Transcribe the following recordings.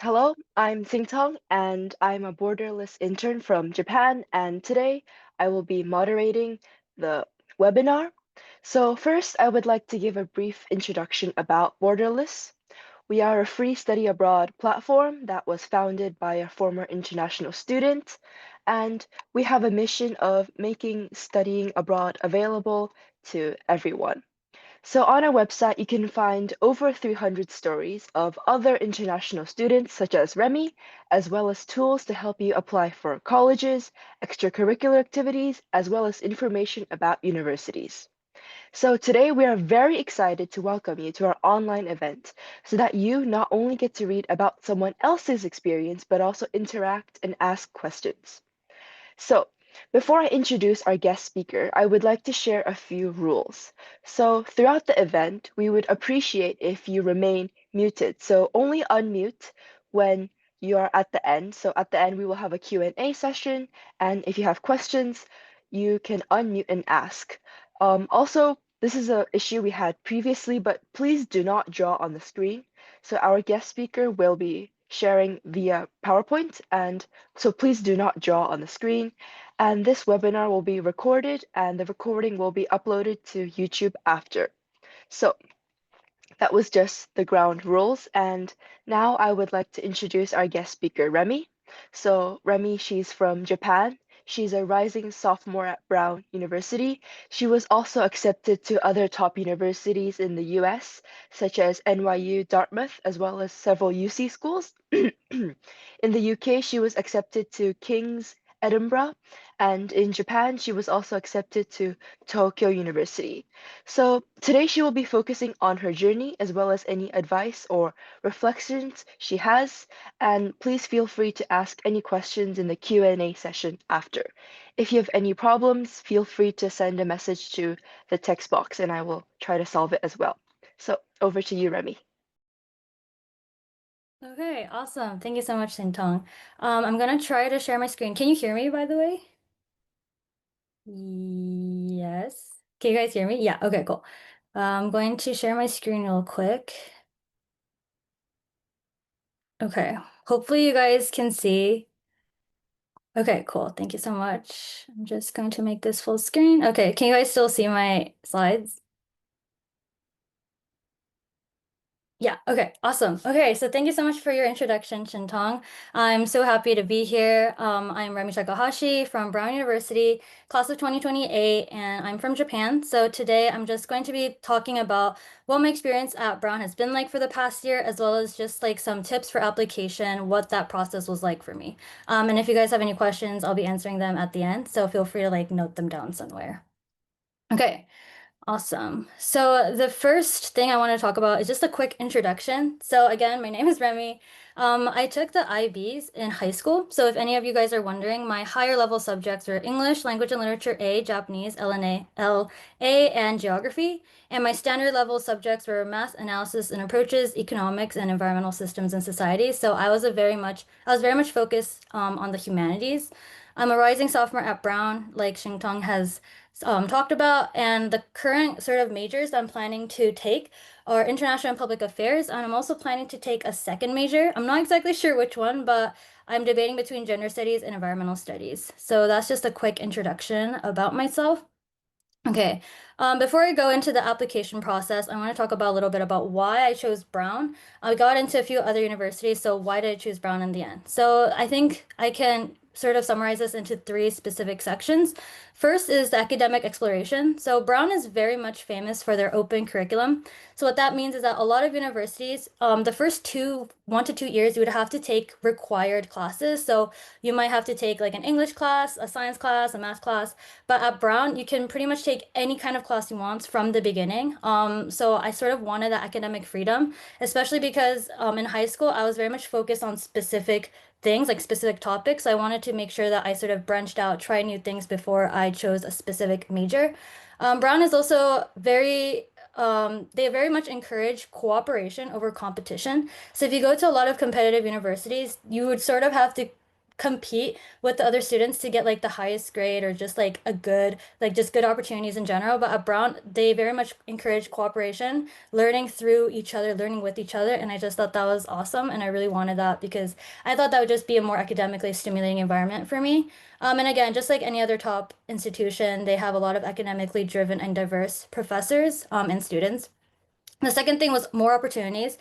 Hello, I'm Singtong, and I'm a Borderless intern from Japan, and today I will be moderating the webinar. So first, I would like to give a brief introduction about Borderless. We are a free study abroad platform that was founded by a former international student, and we have a mission of making studying abroad available to everyone. So on our website, you can find over 300 stories of other international students, such as Remi, as well as tools to help you apply for colleges, extracurricular activities, as well as information about universities. So today we are very excited to welcome you to our online event so that you not only get to read about someone else's experience, but also interact and ask questions. So, before I introduce our guest speaker, I would like to share a few rules. So, throughout the event, we would appreciate if you remain muted. So, only unmute when you are at the end. So, at the end, we will have a Q&A session, and if you have questions, you can unmute and ask. Also, this is an issue we had previously, but please do not draw on the screen. So, our guest speaker will be sharing via PowerPoint, and so please do not draw on the screen. And this webinar will be recorded and the recording will be uploaded to YouTube after. So that was just the ground rules. And now I would like to introduce our guest speaker, Remi. So Remi, she's from Japan. She's a rising sophomore at Brown University. She was also accepted to other top universities in the US, such as NYU, Dartmouth, as well as several UC schools. In the UK, she was accepted to King's Edinburgh, and in Japan, she was also accepted to Tokyo University. So today she will be focusing on her journey as well as any advice or reflections she has, and please feel free to ask any questions in the Q&A session after. If you have any problems, feel free to send a message to the text box and I will try to solve it as well. So over to you, Remi. Okay, awesome. Thank you so much, Sintong. I'm gonna try to share my screen. Can you hear me, by the way? Yes. Can you guys hear me? Yeah, okay, cool. I'm going to share my screen real quick. Okay, hopefully you guys can see. Okay, cool. Thank you so much. I'm just going to make this full screen. Okay, can you guys still see my slides? Yeah, okay, awesome. Okay, so thank you so much for your introduction, Shintong. I'm so happy to be here. I'm Remi Takahashi from Brown University, class of 2028, and I'm from Japan. So today I'm just going to be talking about what my experience at Brown has been like for the past year, as well as just like some tips for application, what that process was like for me. And if you guys have any questions, I'll be answering them at the end, so feel free to like note them down somewhere. Okay. Awesome. So the first thing I want to talk about is just a quick introduction. So again, my name is Remi. I took the IBs in high school. So if any of you guys are wondering, my higher level subjects were English, Language and Literature A, Japanese, LA, and Geography. And my standard level subjects were Math, Analysis and Approaches, Economics, and Environmental Systems and Society. So I was very much focused on the humanities. I'm a rising sophomore at Brown, like Xingtong has talked about, and the current sort of majors I'm planning to take are international and public affairs, and I'm also planning to take a second major. I'm not exactly sure which one, but I'm debating between gender studies and environmental studies. So that's just a quick introduction about myself. Okay, before I go into the application process, I want to talk about a little bit about why I chose Brown. I got into a few other universities, so why did I choose Brown in the end? So I think I can sort of summarize this into three specific sections. First is the academic exploration. So Brown is very much famous for their open curriculum. So what that means is that a lot of universities, the first 1 to 2 years, you would have to take required classes. So you might have to take like an English class, a science class, a math class. But at Brown, you can pretty much take any kind of class you want from the beginning. So I sort of wanted that academic freedom, especially because in high school, I was very much focused on specific things, like specific topics. So I wanted to make sure that I sort of branched out, try new things before I chose a specific major. Brown is also they very much encourage cooperation over competition. So if you go to a lot of competitive universities, you would sort of have to compete with the other students to get like the highest grade or just like a good, like just good opportunities in general. But at Brown, they very much encourage cooperation, learning through each other, learning with each other. And I just thought that was awesome. And I really wanted that because I thought that would just be a more academically stimulating environment for me. And again, just like any other top institution, they have a lot of academically driven and diverse professors, and students. The second thing was more opportunities.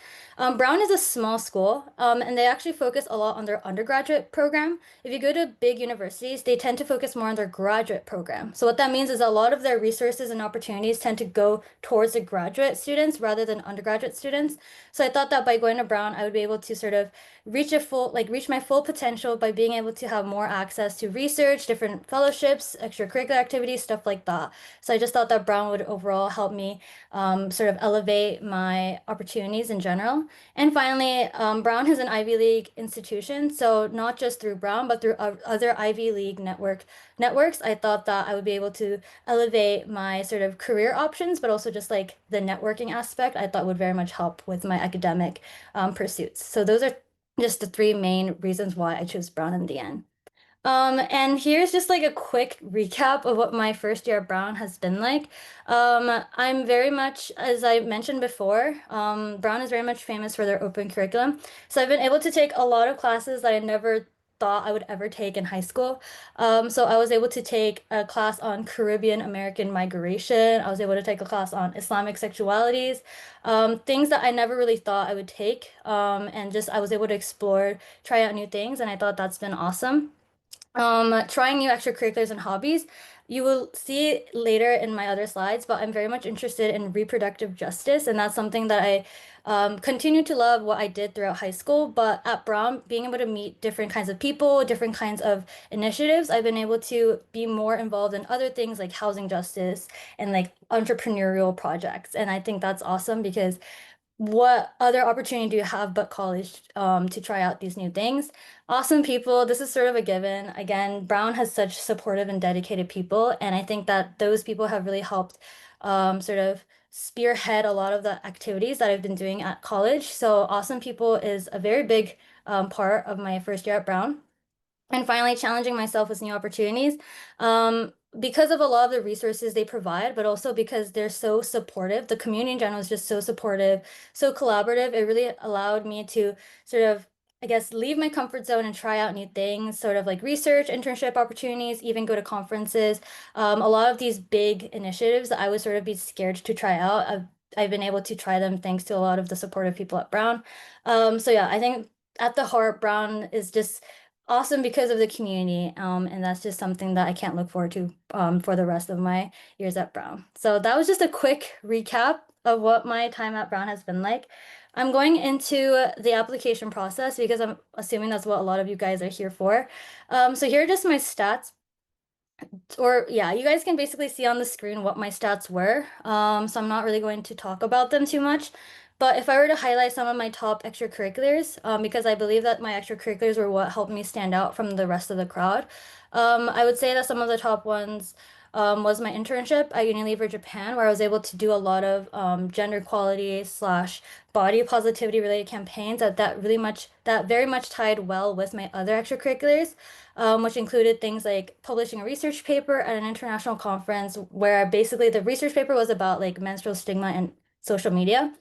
Brown is a small school, and they actually focus a lot on their undergraduate program. If you go to big universities, they tend to focus more on their graduate program. So what that means is a lot of their resources and opportunities tend to go towards the graduate students rather than undergraduate students. So I thought that by going to Brown, I would be able to sort of reach my full potential by being able to have more access to research, different fellowships, extracurricular activities, stuff like that. So I just thought that Brown would overall help me sort of elevate my opportunities in general. And finally, Brown is an Ivy League institution, so not just through Brown, but through other Ivy League networks. I thought that I would be able to elevate my sort of career options, but also just like the networking aspect, I thought would very much help with my academic pursuits. So those are just the three main reasons why I chose Brown in the end. And here's just like a quick recap of what my first year at Brown has been like. I'm very much, as I mentioned before, Brown is very much famous for their open curriculum. So I've been able to take a lot of classes that I never thought I would ever take in high school. So I was able to take a class on Caribbean American migration. I was able to take a class on Islamic sexualities, things that I never really thought I would take. And just I was able to explore, try out new things, and I thought that's been awesome. Trying new extracurriculars and hobbies. You will see later in my other slides, but I'm very much interested in reproductive justice, and that's something that I continue to love what I did throughout high school. But at Brown, being able to meet different kinds of people, different kinds of initiatives, I've been able to be more involved in other things like housing justice and like entrepreneurial projects. And I think that's awesome because what other opportunity do you have but college to try out these new things? Awesome people. This is sort of a given. Again, Brown has such supportive and dedicated people, and I think that those people have really helped sort of spearhead a lot of the activities that I've been doing at college. So awesome people is a very big part of my first year at Brown. And finally, challenging myself with new opportunities. Because of a lot of the resources they provide, but also because they're so supportive, the community in general is just so supportive, so collaborative. It really allowed me to sort of, I guess, leave my comfort zone and try out new things, sort of like research, internship opportunities, even go to conferences. A lot of these big initiatives that I would sort of be scared to try out, I've been able to try them thanks to a lot of the supportive people at Brown. So yeah, I think at the heart, Brown is just awesome because of the community. And that's just something that I can't look forward to for the rest of my years at Brown. So that was just a quick recap of what my time at Brown has been like. I'm going into the application process because I'm assuming that's what a lot of you guys are here for. So here are just my stats. Or yeah, you guys can basically see on the screen what my stats were. So I'm not really going to talk about them too much. But if I were to highlight some of my top extracurriculars, because I believe that my extracurriculars were what helped me stand out from the rest of the crowd, I would say that some of the top ones was my internship at Unilever Japan, where I was able to do a lot of gender equality slash body positivity related campaigns that very much tied well with my other extracurriculars, which included things like publishing a research paper at an international conference where basically the research paper was about like menstrual stigma and social media.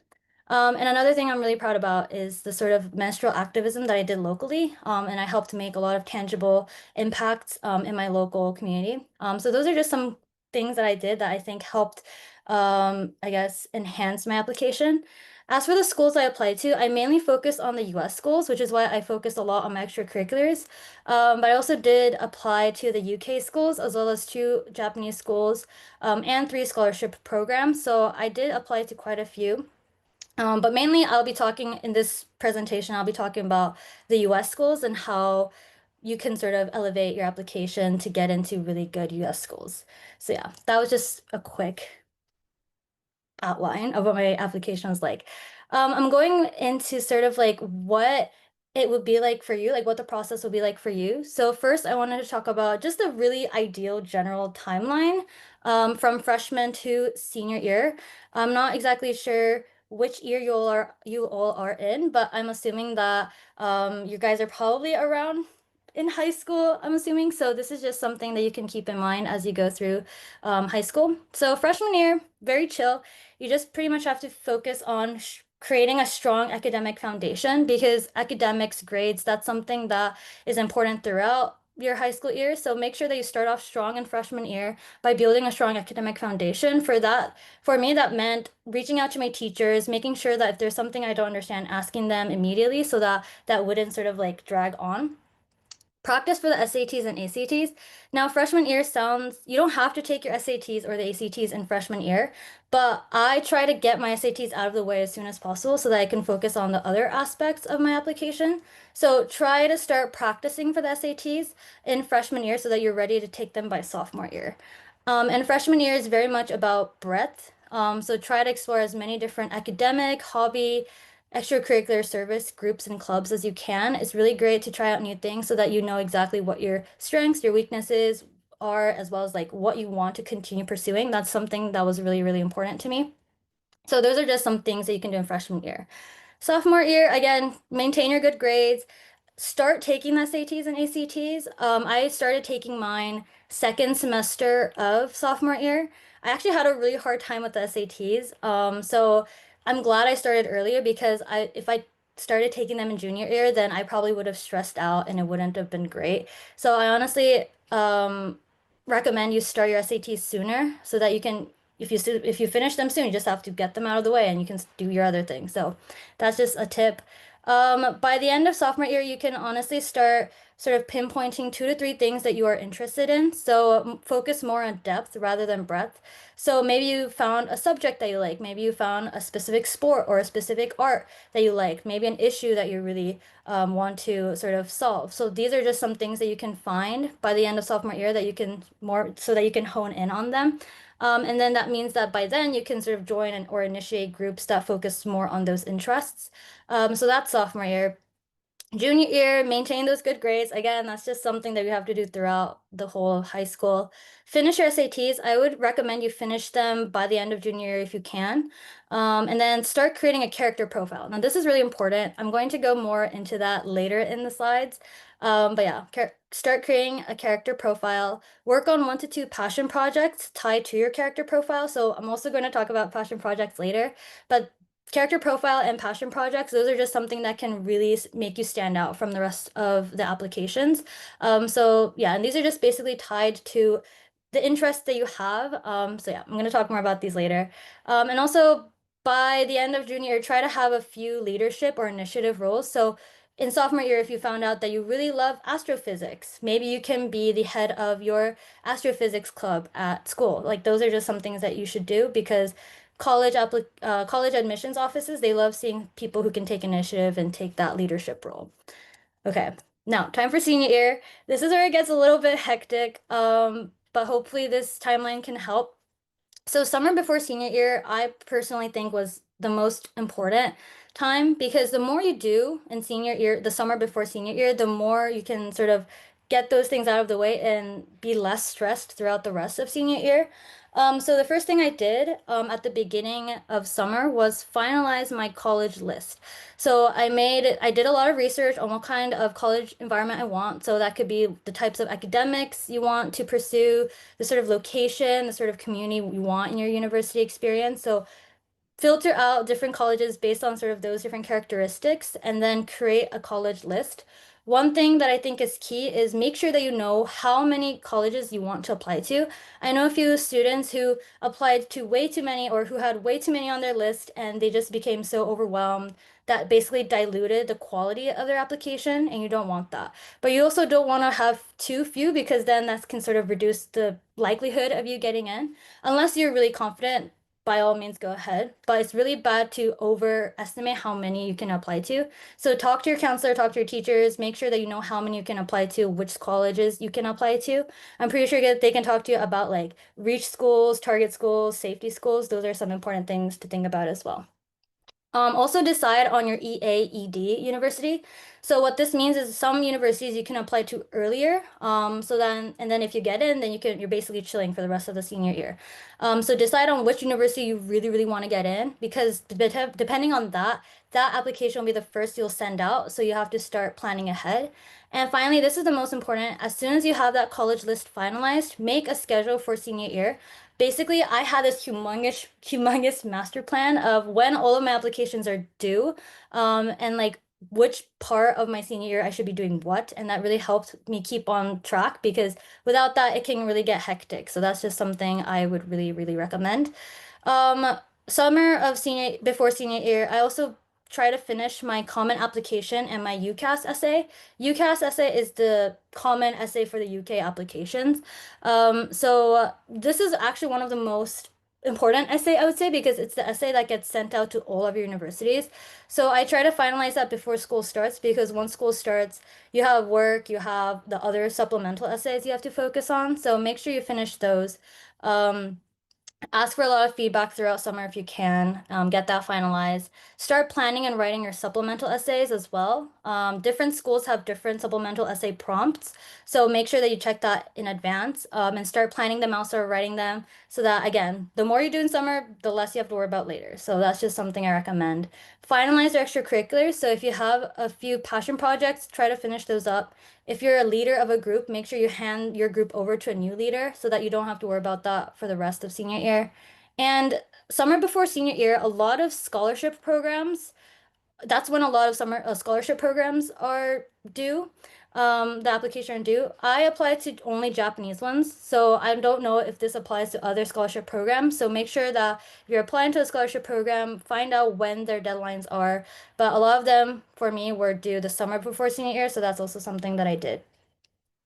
And another thing I'm really proud about is the sort of menstrual activism that I did locally. And I helped make a lot of tangible impacts in my local community. So those are just some things that I did that I think helped, I guess, enhance my application. As for the schools I applied to, I mainly focused on the US schools, which is why I focused a lot on my extracurriculars. But I also did apply to the UK schools as well as two Japanese schools and three scholarship programs. So I did apply to quite a few. But mainly I'll be talking in this presentation, I'll be talking about the US schools and how you can sort of elevate your application to get into really good US schools. So yeah, that was just a quick outline of what my application was like. I'm going into sort of like what it would be like for you, like what the process would be like for you. So first, I wanted to talk about just a really ideal general timeline from freshman to senior year. I'm not exactly sure which year you all are in, but I'm assuming that you guys are probably around in high school, I'm assuming. So this is just something that you can keep in mind as you go through high school. So freshman year, very chill. You just pretty much have to focus on creating a strong academic foundation because academics, grades, that's something that is important throughout your high school year. So make sure that you start off strong in freshman year by building a strong academic foundation. For that, for me, that meant reaching out to my teachers, making sure that if there's something I don't understand, asking them immediately so that that wouldn't sort of like drag on. Practice for the SATs and ACTs. Now, freshman year sounds, you don't have to take your SATs or the ACTs in freshman year, but I try to get my SATs out of the way as soon as possible so that I can focus on the other aspects of my application. So try to start practicing for the SATs in freshman year so that you're ready to take them by sophomore year. And freshman year is very much about breadth. So try to explore as many different academic, hobby, extracurricular service groups and clubs as you can. It's really great to try out new things so that you know exactly what your strengths, your weaknesses are, as well as like what you want to continue pursuing. That's something that was really, really important to me. So those are just some things that you can do in freshman year. Sophomore year, again, maintain your good grades. Start taking the SATs and ACTs. I started taking mine second semester of sophomore year. I actually had a really hard time with the SATs. So I'm glad I started earlier because if I started taking them in junior year, then I probably would have stressed out and it wouldn't have been great. So I honestly recommend you start your SATs sooner so that you can if you finish them soon, you just have to get them out of the way and you can do your other things. So that's just a tip. By the end of sophomore year, you can honestly start sort of pinpointing 2 to 3 things that you are interested in. So focus more on depth rather than breadth. So maybe you found a subject that you like. Maybe you found a specific sport or a specific art that you like. Maybe an issue that you really want to sort of solve. So these are just some things that you can find by the end of sophomore year that you can more so that you can hone in on them. And then that means that by then you can sort of join or initiate groups that focus more on those interests. So that's sophomore year. Junior year, maintain those good grades. Again, that's just something that you have to do throughout the whole of high school. Finish your SATs. I would recommend you finish them by the end of junior year if you can. And then start creating a character profile. Now, this is really important. I'm going to go more into that later in the slides. But yeah, start creating a character profile. Work on 1 to 2 passion projects tied to your character profile. So I'm also going to talk about passion projects later, but character profile and passion projects, those are just something that can really make you stand out from the rest of the applications. So yeah, and these are just basically tied to the interests that you have. So yeah, I'm going to talk more about these later. And also by the end of junior year, try to have a few leadership or initiative roles. So in sophomore year, if you found out that you really love astrophysics, maybe you can be the head of your astrophysics club at school. Like those are just some things that you should do because college admissions offices, they love seeing people who can take initiative and take that leadership role. Okay, now time for senior year. This is where it gets a little bit hectic, but hopefully this timeline can help. So summer before senior year, I personally think was the most important time because the more you do in senior year, the summer before senior year, the more you can sort of get those things out of the way and be less stressed throughout the rest of senior year. So the first thing I did at the beginning of summer was finalize my college list. So I did a lot of research on what kind of college environment I want. So that could be the types of academics you want to pursue, the sort of location, the sort of community you want in your university experience. So filter out different colleges based on sort of those different characteristics and then create a college list. One thing that I think is key is make sure that you know how many colleges you want to apply to. I know a few students who applied to way too many or who had way too many on their list and they just became so overwhelmed that basically diluted the quality of their application, and you don't want that. But you also don't want to have too few because then that can sort of reduce the likelihood of you getting in. Unless you're really confident, by all means go ahead. But it's really bad to overestimate how many you can apply to. So talk to your counselor, talk to your teachers, make sure that you know how many you can apply to, which colleges you can apply to. I'm pretty sure that they can talk to you about like reach schools, target schools, safety schools. Those are some important things to think about as well. Also decide on your EA/ED university. So what this means is some universities you can apply to earlier. And then if you get in, then you're basically chilling for the rest of the senior year. So decide on which university you really, really want to get in because depending on that, that application will be the first you'll send out. So you have to start planning ahead. And finally, this is the most important. As soon as you have that college list finalized, make a schedule for senior year. Basically, I had this humongous master plan of when all of my applications are due, and like which part of my senior year I should be doing what. And that really helped me keep on track because without that, it can really get hectic. So that's just something I would really, really recommend. Um, Summer of before senior year, I also try to finish my common application and my UCAS essay. UCAS essay is the common essay for the UK applications. So this is actually one of the most important essay, I would say, because it's the essay that gets sent out to all of your universities. So I try to finalize that before school starts because once school starts, you have work, you have the other supplemental essays you have to focus on. So make sure you finish those. Um, Ask for a lot of feedback throughout summer if you can. Get that finalized. Start planning and writing your supplemental essays as well. Different schools have different supplemental essay prompts, so make sure that you check that in advance, and start planning them out, start writing them, so that again, the more you do in summer, the less you have to worry about later. So that's just something I recommend. Finalize your extracurriculars. So if you have a few passion projects, try to finish those up. If you're a leader of a group, make sure you hand your group over to a new leader so that you don't have to worry about that for the rest of senior year. And summer before senior year, a lot of scholarship programs, that's when a lot of summer scholarship programs are due. The application are due. I applied to only Japanese ones, so I don't know if this applies to other scholarship programs. So make sure that if you're applying to a scholarship program, find out when their deadlines are. But a lot of them, for me, were due the summer before senior year, so that's also something that I did.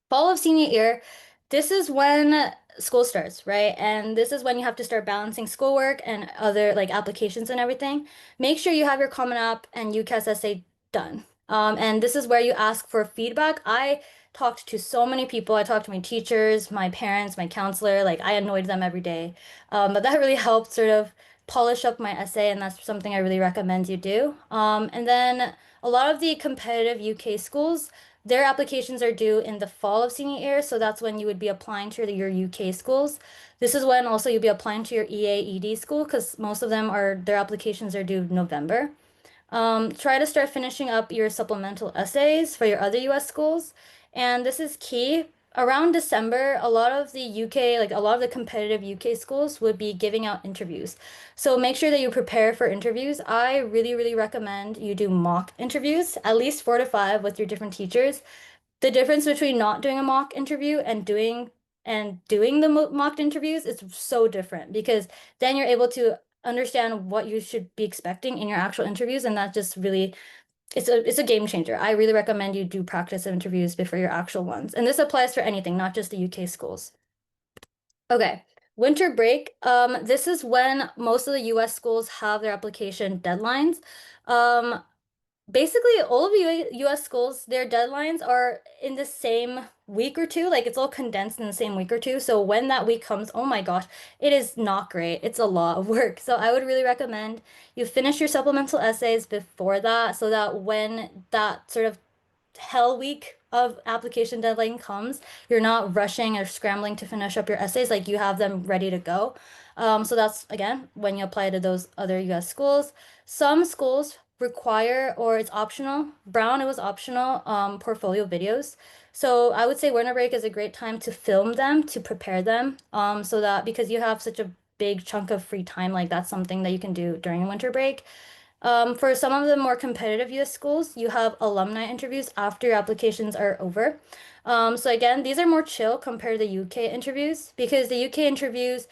Fall of senior year, this is when school starts, right? And this is when you have to start balancing schoolwork and other like applications and everything. Make sure you have your Common App and UCAS essay done. And this is where you ask for feedback. I talked to so many people. I talked to my teachers, my parents, my counselor. Like I annoyed them every day. But that really helped sort of polish up my essay, and that's something I really recommend you do. And then a lot of the competitive UK schools, their applications are due in the fall of senior year, so that's when you would be applying to your UK schools. This is when also you'll be applying to your EA/ED school because most of them are their applications are due November. Try to start finishing up your supplemental essays for your other US schools. And this is key. Around December, a lot of the UK, like a lot of the competitive UK schools would be giving out interviews. So make sure that you prepare for interviews. I really, really recommend you do mock interviews, at least 4 to 5 with your different teachers. The difference between not doing a mock interview and doing the mock interviews is so different because then you're able to understand what you should be expecting in your actual interviews, and that just really it's a game changer. I really recommend you do practice interviews before your actual ones. And this applies for anything, not just the UK schools. Okay. Winter break. This is when most of the US schools have their application deadlines. Um, Basically, all of US schools, their deadlines are in the same week or two. Like it's all condensed in the same week or two. So when that week comes, oh my gosh, it is not great. It's a lot of work. So I would really recommend you finish your supplemental essays before that so that when that sort of hell week of application deadline comes, you're not rushing or scrambling to finish up your essays, like you have them ready to go. So that's again when you apply to those other US schools. Some schools require or it's optional. Brown, it was optional, portfolio videos. So I would say winter break is a great time to film them, to prepare them, so that because you have such a big chunk of free time, like that's something that you can do during winter break. For some of the more competitive US schools, you have alumni interviews after your applications are over. So again, these are more chill compared to the UK interviews because the UK interviews,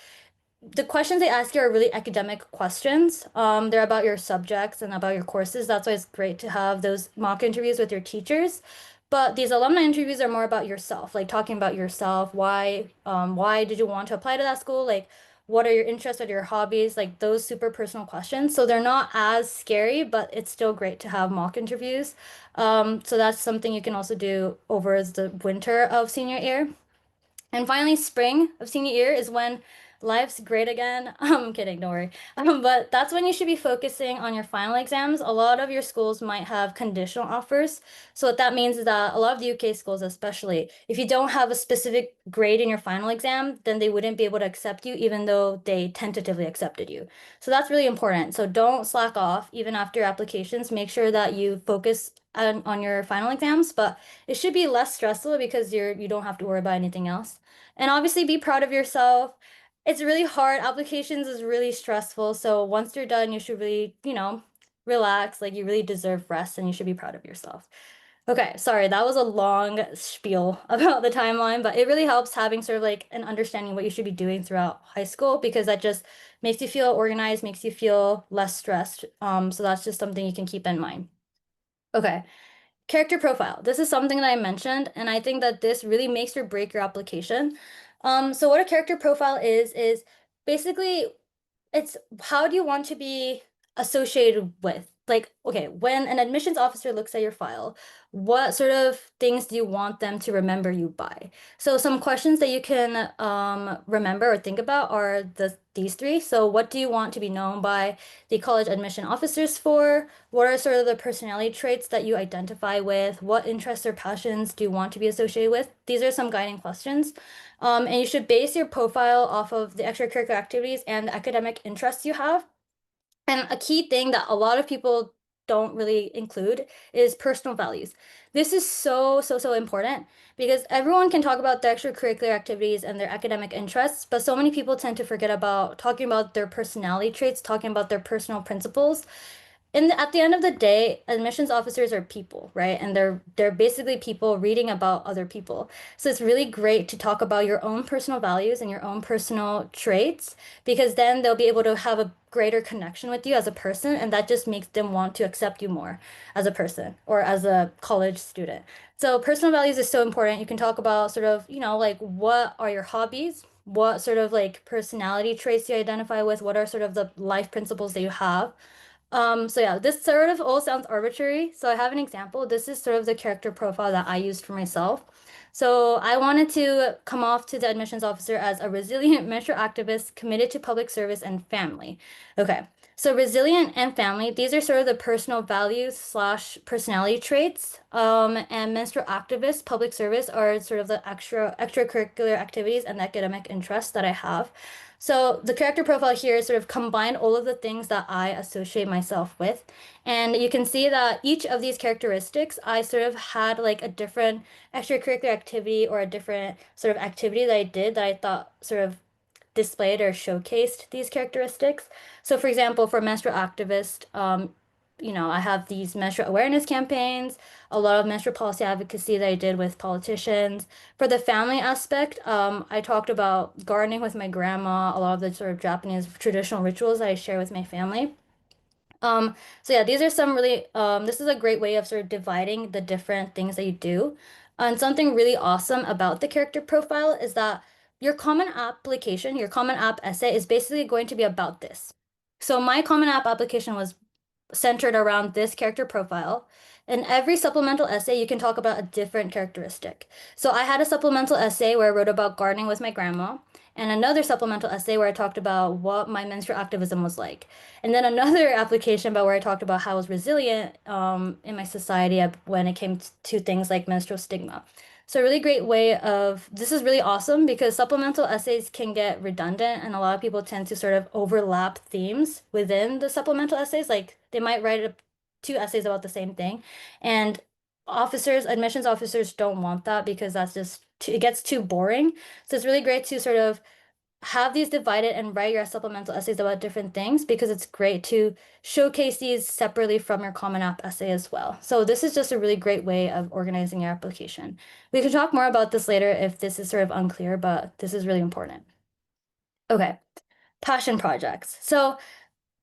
the questions they ask you are really academic questions. They're about your subjects and about your courses. That's why it's great to have those mock interviews with your teachers. But these alumni interviews are more about yourself, like talking about yourself. Why did you want to apply to that school? Like, what are your interests? What are your hobbies? Like those super personal questions. So they're not as scary, but it's still great to have mock interviews. So that's something you can also do over the winter of senior year. And finally, spring of senior year is when life's great again. I'm kidding, don't worry. But that's when you should be focusing on your final exams. A lot of your schools might have conditional offers. So what that means is that a lot of the UK schools, especially, if you don't have a specific grade in your final exam, then they wouldn't be able to accept you, even though they tentatively accepted you. So that's really important. So don't slack off even after your applications. Make sure that you focus on your final exams, but it should be less stressful because you don't have to worry about anything else. And obviously be proud of yourself. It's really hard. Applications is really stressful. So once you're done, you should really, relax. Like you really deserve rest and you should be proud of yourself. Okay, sorry, that was a long spiel about the timeline, but it really helps having sort of like an understanding what you should be doing throughout high school because that just makes you feel organized, makes you feel less stressed. So that's just something you can keep in mind. Okay. Character profile. This is something that I mentioned, and I think that this really makes or break your application. So what a character profile is basically it's how do you want to be associated with? Like, okay, when an admissions officer looks at your file, what sort of things do you want them to remember you by? So some questions that you can remember or think about are these three. So what do you want to be known by the college admission officers for? What are sort of the personality traits that you identify with? What interests or passions do you want to be associated with? These are some guiding questions. And you should base your profile off of the extracurricular activities and the academic interests you have. And a key thing that a lot of people don't really include is personal values. This is so important because everyone can talk about their extracurricular activities and their academic interests, but so many people tend to forget about talking about their personality traits, talking about their personal principles at the end of the day, admissions officers are people, right? And they're basically people reading about other people. So it's really great to talk about your own personal values and your own personal traits because then they'll be able to have a greater connection with you as a person, and that just makes them want to accept you more as a person or as a college student. So personal values is so important. You can talk about sort of, like what are your hobbies? What sort of like personality traits you identify with? What are sort of the life principles that you have? So yeah, this sort of all sounds arbitrary. So I have an example. This is sort of the character profile that I used for myself. So I wanted to come off to the admissions officer as a resilient mentor activist committed to public service and family. Okay. So resilient and family, these are sort of the personal values slash personality traits. And menstrual activist, public service are sort of the extracurricular activities and academic interests that I have. So the character profile here sort of combined all of the things that I associate myself with. And you can see that each of these characteristics, I sort of had like a different extracurricular activity or a different sort of activity that I did that I thought sort of displayed or showcased these characteristics. So for example, for menstrual activist, I have these menstrual awareness campaigns, a lot of menstrual policy advocacy that I did with politicians. For the family aspect, I talked about gardening with my grandma, a lot of the sort of Japanese traditional rituals that I share with my family. So yeah, these are some really, this is a great way of sort of dividing the different things that you do. And something really awesome about the character profile is that your common application, your common app essay is basically going to be about this. So my common app application was centered around this character profile. In every supplemental essay, you can talk about a different characteristic. So I had a supplemental essay where I wrote about gardening with my grandma, and another supplemental essay where I talked about what my menstrual activism was like. And then another application about where I talked about how I was resilient in my society when it came to things like menstrual stigma. So a really great way of this is really awesome because supplemental essays can get redundant and a lot of people tend to sort of overlap themes within the supplemental essays. Like they might write two essays about the same thing. And admissions officers don't want that because that's just it gets too boring. So it's really great to sort of have these divided and write your supplemental essays about different things because it's great to showcase these separately from your Common App essay as well. So this is just a really great way of organizing your application. We can talk more about this later if this is sort of unclear, but this is really important. Okay, passion projects. So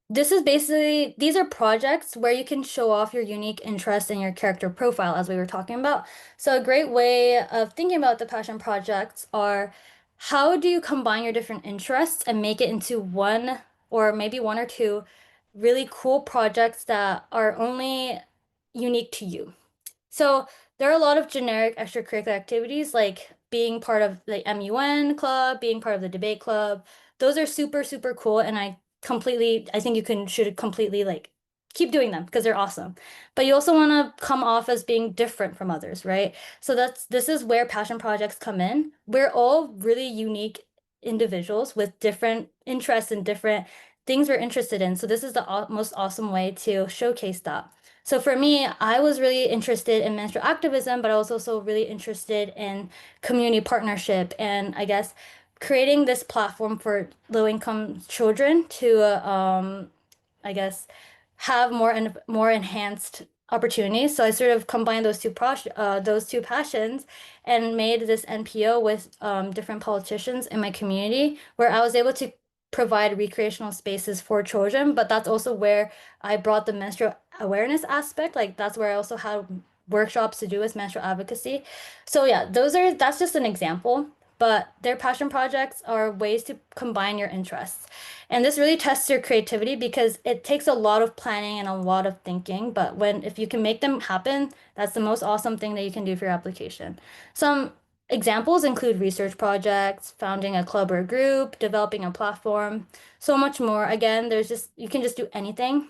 this is basically, these are projects where you can show off your unique interest in your character profile, as we were talking about. So a great way of thinking about the passion projects are how do you combine your different interests and make it into one or maybe one or two really cool projects that are only unique to you. So there are a lot of generic extracurricular activities like being part of the MUN club, being part of the debate club, those are super, super cool. And I think should completely like keep doing them because they're awesome. But you also want to come off as being different from others, right? So this is where passion projects come in. We're all really unique individuals with different interests and different things we're interested in. So this is the most awesome way to showcase that. So for me, I was really interested in menstrual activism, but I was also really interested in community partnership and I guess creating this platform for low-income children to I guess have more enhanced opportunities. So I sort of combined those two passions and made this NPO with different politicians in my community where I was able to provide recreational spaces for children, but that's also where I brought the menstrual awareness aspect. Like that's where I also had workshops to do with menstrual advocacy. So yeah, that's just an example, but their passion projects are ways to combine your interests. And this really tests your creativity because it takes a lot of planning and a lot of thinking, but if you can make them happen, that's the most awesome thing that you can do for your application. Some examples include research projects, founding a club or group, developing a platform, so much more. Again, you can just do anything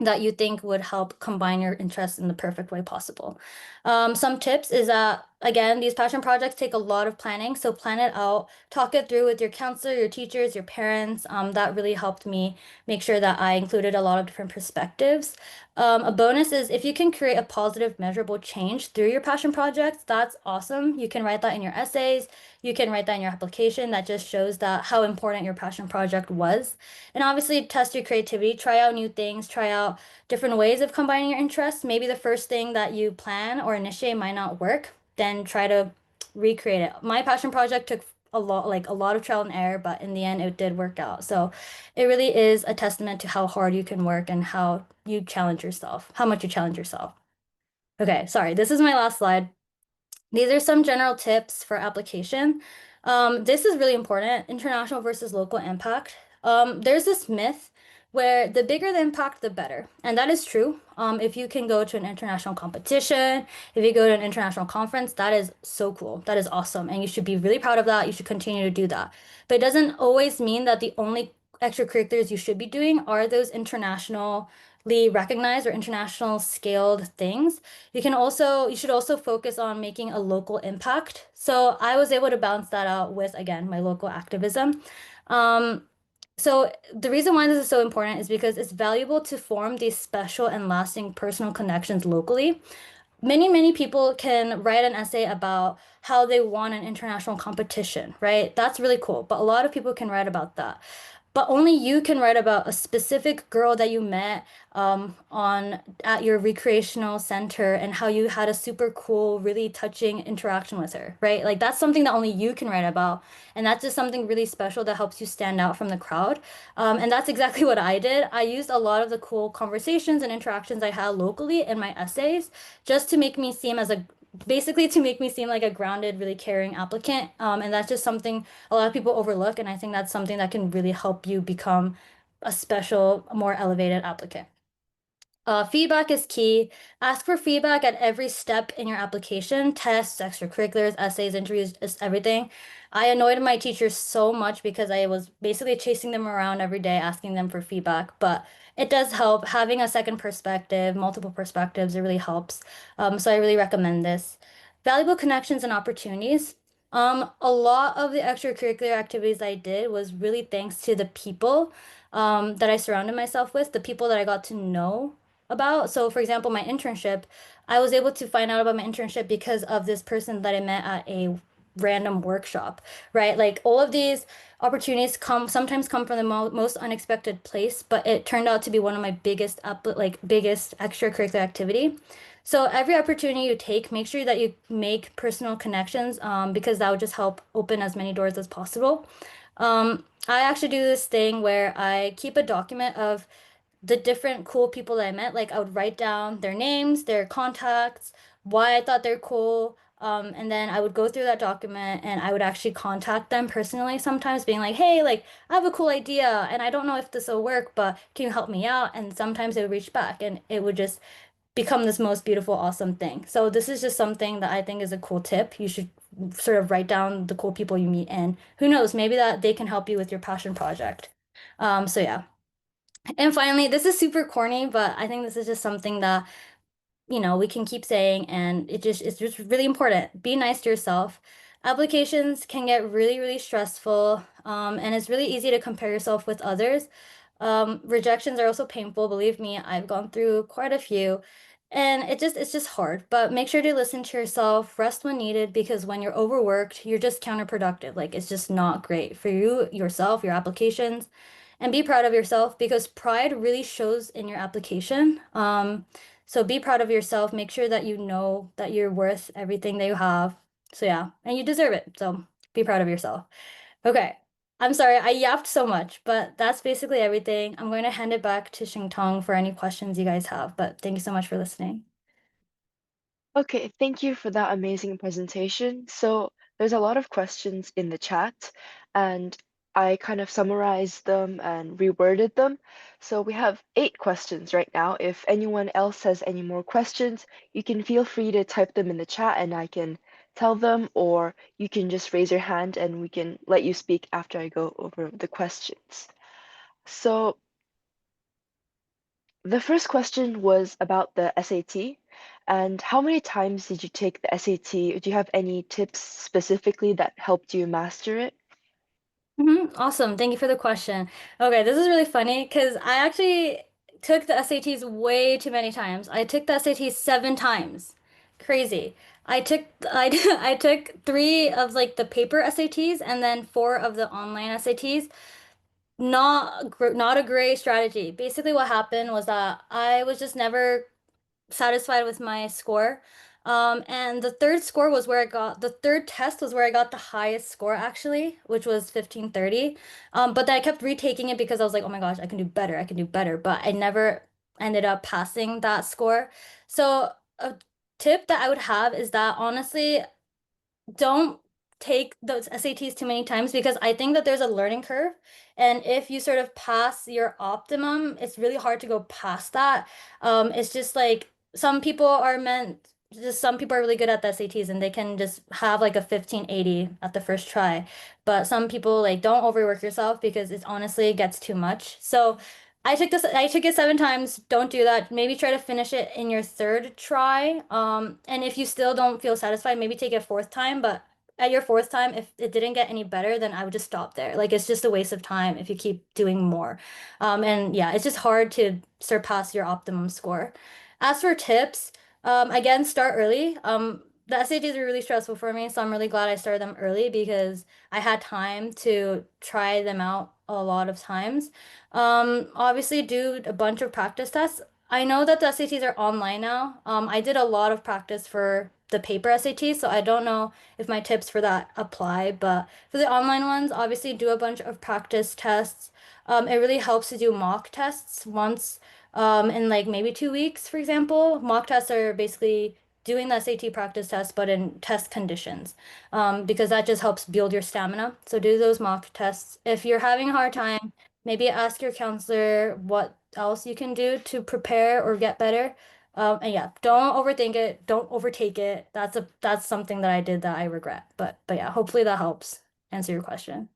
that you think would help combine your interests in the perfect way possible. Some tips is that, again, these passion projects take a lot of planning. So plan it out, talk it through with your counselor, your teachers, your parents. That really helped me make sure that I included a lot of different perspectives. A bonus is if you can create a positive, measurable change through your passion projects, that's awesome. You can write that in your essays. You can write that in your application. That just shows that how important your passion project was. And obviously, test your creativity, try out new things, try out different ways of combining your interests. Maybe the first thing that you plan or initiate might not work, then try to recreate it. My passion project took a lot of trial and error, but in the end, it did work out. So it really is a testament to how hard you can work and how much you challenge yourself. Okay, sorry, this is my last slide. These are some general tips for application. This is really important, international versus local impact. There's this myth where the bigger the impact, the better. And that is true. If you can go to an international competition, if you go to an international conference, that is so cool. That is awesome. And you should be really proud of that. You should continue to do that. But it doesn't always mean that the only extracurriculars you should be doing are those internationally recognized or international scaled things. You should also focus on making a local impact. So I was able to balance that out with, again, my local activism. Um, so the reason why this is so important is because it's valuable to form these special and lasting personal connections locally. Many people can write an essay about how they won an international competition, right? That's really cool. But a lot of people can write about that. But only you can write about a specific girl that you met on at your recreational center and how you had a super cool, really touching interaction with her, right? Like that's something that only you can write about. And that's just something really special that helps you stand out from the crowd. And that's exactly what I did. I used a lot of the cool conversations and interactions I had locally in my essays just to make me seem as a basically to make me seem like a grounded, really caring applicant. And that's just something a lot of people overlook. And I think that's something that can really help you become a special, more elevated applicant. Feedback is key. Ask for feedback at every step in your application, tests, extracurriculars, essays, interviews, just everything. I annoyed my teachers so much because I was basically chasing them around every day, asking them for feedback. But it does help. Having a second perspective, multiple perspectives, it really helps. So I really recommend this. Valuable connections and opportunities. A lot of the extracurricular activities I did was really thanks to the people that I surrounded myself with, the people that I got to know about. So, for example, my internship, I was able to find out about my internship because of this person that I met at a random workshop, right? Like all of these opportunities sometimes come from the most unexpected place, but it turned out to be one of my biggest extracurricular activity. So every opportunity you take, make sure that you make personal connections, because that would just help open as many doors as possible. I actually do this thing where I keep a document of the different cool people that I met. Like I would write down their names, their contacts, why I thought they're cool. And then I would go through that document and I would actually contact them personally sometimes being like, hey, like I have a cool idea and I don't know if this will work, but can you help me out? And sometimes they would reach back and it would just become this most beautiful, awesome thing. So this is just something that I think is a cool tip. You should sort of write down the cool people you meet, and who knows, maybe that they can help you with your passion project. So yeah. And finally, this is super corny, but I think this is just something that we can keep saying, and it's just really important. Be nice to yourself. Applications can get really, really stressful, and it's really easy to compare yourself with others. Rejections are also painful, believe me. I've gone through quite a few, and it's just hard. But make sure to listen to yourself, rest when needed, because when you're overworked, you're just counterproductive. Like it's just not great for you, yourself, your applications. And be proud of yourself because pride really shows in your application. So be proud of yourself. Make sure that you know that you're worth everything that you have. So yeah, and you deserve it. So be proud of yourself. Okay. I'm sorry, I yapped so much, but that's basically everything. I'm going to hand it back to Tong for any questions you guys have, but thank you so much for listening. Okay, thank you for that amazing presentation. So there's a lot of questions in the chat, and I kind of summarized them and reworded them. So we have 8 questions right now. If anyone else has any more questions, you can feel free to type them in the chat and I can tell them, or you can just raise your hand and we can let you speak after I go over the questions. So the first question was about the SAT, and how many times did you take the SAT? Do you have any tips specifically that helped you master it? Awesome. Thank you for the question. Okay, this is really funny because I actually took the SATs way too many times. I took the SATs 7 times. Crazy. I I took 3 of the paper SATs and then 4 of the online SATs. Not a great strategy. Basically, what happened was that I was just never satisfied with my score. And the third test was where I got the highest score actually, which was 1530. But then I kept retaking it because I was like, oh my gosh, I can do better, I can do better. But I never ended up passing that score. So a tip that I would have is that honestly, don't take those SATs too many times because I think that there's a learning curve. And if you sort of pass your optimum, it's really hard to go past that. It's just like some people are really good at the SATs and they can just have like a 1580 at the first try. But some people like don't overwork yourself because it honestly gets too much. So I took it 7 times. Don't do that. Maybe try to finish it in your third try. And if you still don't feel satisfied, maybe take it a fourth time. But at your fourth time, if it didn't get any better, then I would just stop there. Like it's just a waste of time if you keep doing more. And yeah, it's just hard to surpass your optimum score. As for tips, again, start early. The SATs are really stressful for me, so I'm really glad I started them early because I had time to try them out a lot of times. Obviously do a bunch of practice tests. I know that the SATs are online now. I did a lot of practice for the paper SATs, so I don't know if my tips for that apply, but for the online ones, obviously do a bunch of practice tests. It really helps to do mock tests once in like maybe 2 weeks, for example. Mock tests are basically doing the SAT practice test, but in test conditions, because that just helps build your stamina. So do those mock tests. If you're having a hard time, maybe ask your counselor what else you can do to prepare or get better. And yeah, don't overthink it. Don't overtake it. That's something that I did that I regret. But yeah, hopefully that helps answer your question.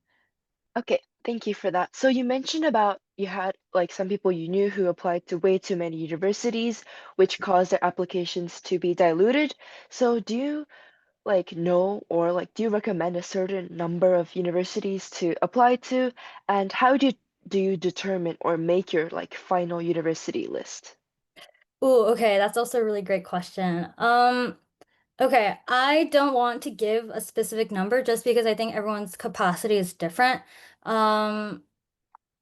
Okay, thank you for that. So you mentioned about you had like some people you knew who applied to way too many universities, which caused their applications to be diluted. So do you like know or like do you recommend a certain number of universities to apply to? And how do you determine or make your like final university list? Ooh, okay, that's also a really great question. Okay, I don't want to give a specific number just because I think everyone's capacity is different. Um,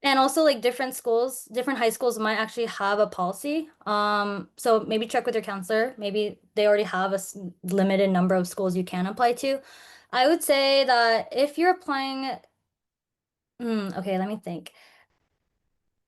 and also like different schools, different high schools might actually have a policy. So maybe check with your counselor. Maybe they already have limited number of schools you can apply to. I would say that if you're applying, okay, let me think.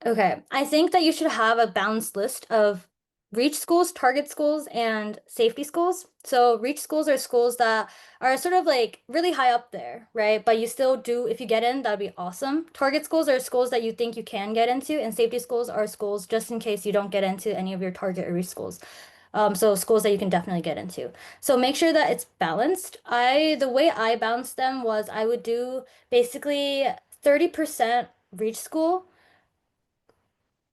Okay, I think that you should have a balanced list of reach schools, target schools, and safety schools. So reach schools are schools that are sort of like really high up there, right? But you still do, if you get in, that'd be awesome. Target schools are schools that you think you can get into, and safety schools are schools just in case you don't get into any of your target or reach schools. So schools that you can definitely get into. So make sure that it's balanced. The way I balanced them was I would do basically 30% reach school,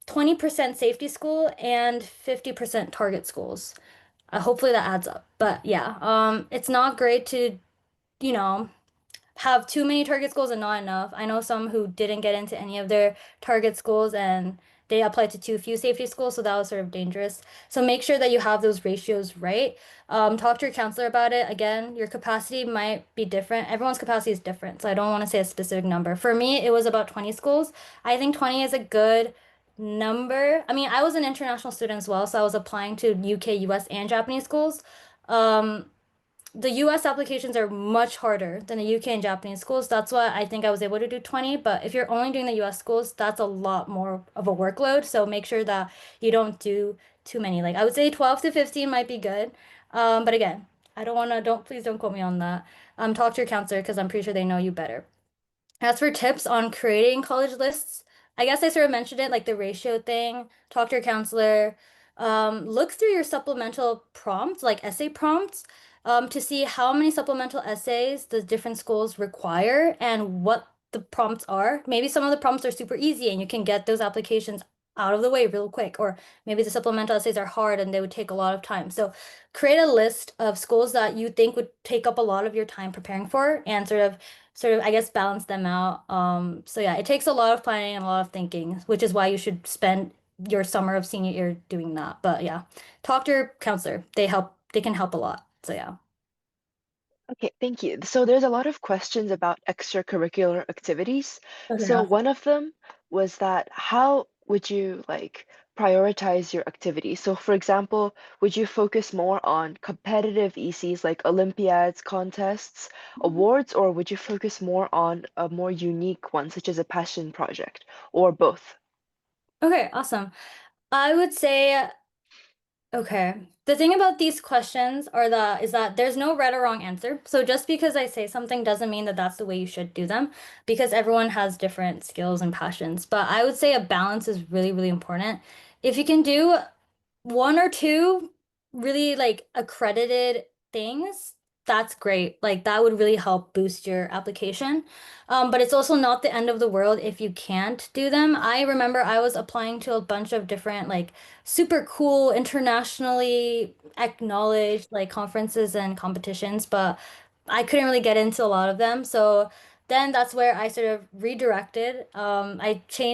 20% safety school, and 50% target schools. Hopefully that adds up. But yeah, it's not great to, you know, have too many target schools and not enough. I know some who didn't get into any of their target schools and they applied to too few safety schools, so that was sort of dangerous. So make sure that you have those ratios right. Talk to your counselor about it. Again, your capacity might be different. Everyone's capacity is different, so I don't want to say a specific number. For me, it was about 20 schools. I think 20 is a good number. I mean, I was an international student as well, so I was applying to UK, US, and Japanese schools. Um, the US applications are much harder than the UK and Japanese schools. That's why I think I was able to do 20. But if you're only doing the US schools, that's a lot more of a workload. So make sure that you don't do too many. Like I would say 12 to 15 might be good. But again, I don't want to, don't, please don't quote me on that. Talk to your counselor because I'm pretty sure they know you better. As for tips on creating college lists, I guess I sort of mentioned it, like the ratio thing, talk to your counselor, look through your supplemental prompts, like essay prompts, to see how many supplemental essays the different schools require and what the prompts are. Maybe some of the prompts are super easy and you can get those applications out of the way real quick, or maybe the supplemental essays are hard and they would take a lot of time. So create a list of schools that you think would take up a lot of your time preparing for and sort of, I guess, balance them out. So yeah, it takes a lot of planning and a lot of thinking, which is why you should spend your summer of senior year doing that. But yeah, talk to your counselor. They can help a lot. So yeah. Okay, thank you. So there's a lot of questions about extracurricular activities. Okay, So awesome. one of them was that how would you like prioritize your activity? So for example, would you focus more on competitive ECs like Olympiads, contests, awards, or would you focus more on a more unique one, such as a passion project, or both? Okay, awesome. I would say okay. The thing about these questions is that there's no right or wrong answer. So just because I say something doesn't mean that that's the way you should do them, because everyone has different skills and passions. But I would say a balance is really, really important. If you can do one or two really like accredited things, that's great. Like that would really help boost your application. But it's also not the end of the world if you can't do them. I remember I was applying to a bunch of different like super cool, internationally acknowledged like conferences and competitions, but I couldn't really get into a lot of them. So then that's where I sort of redirected.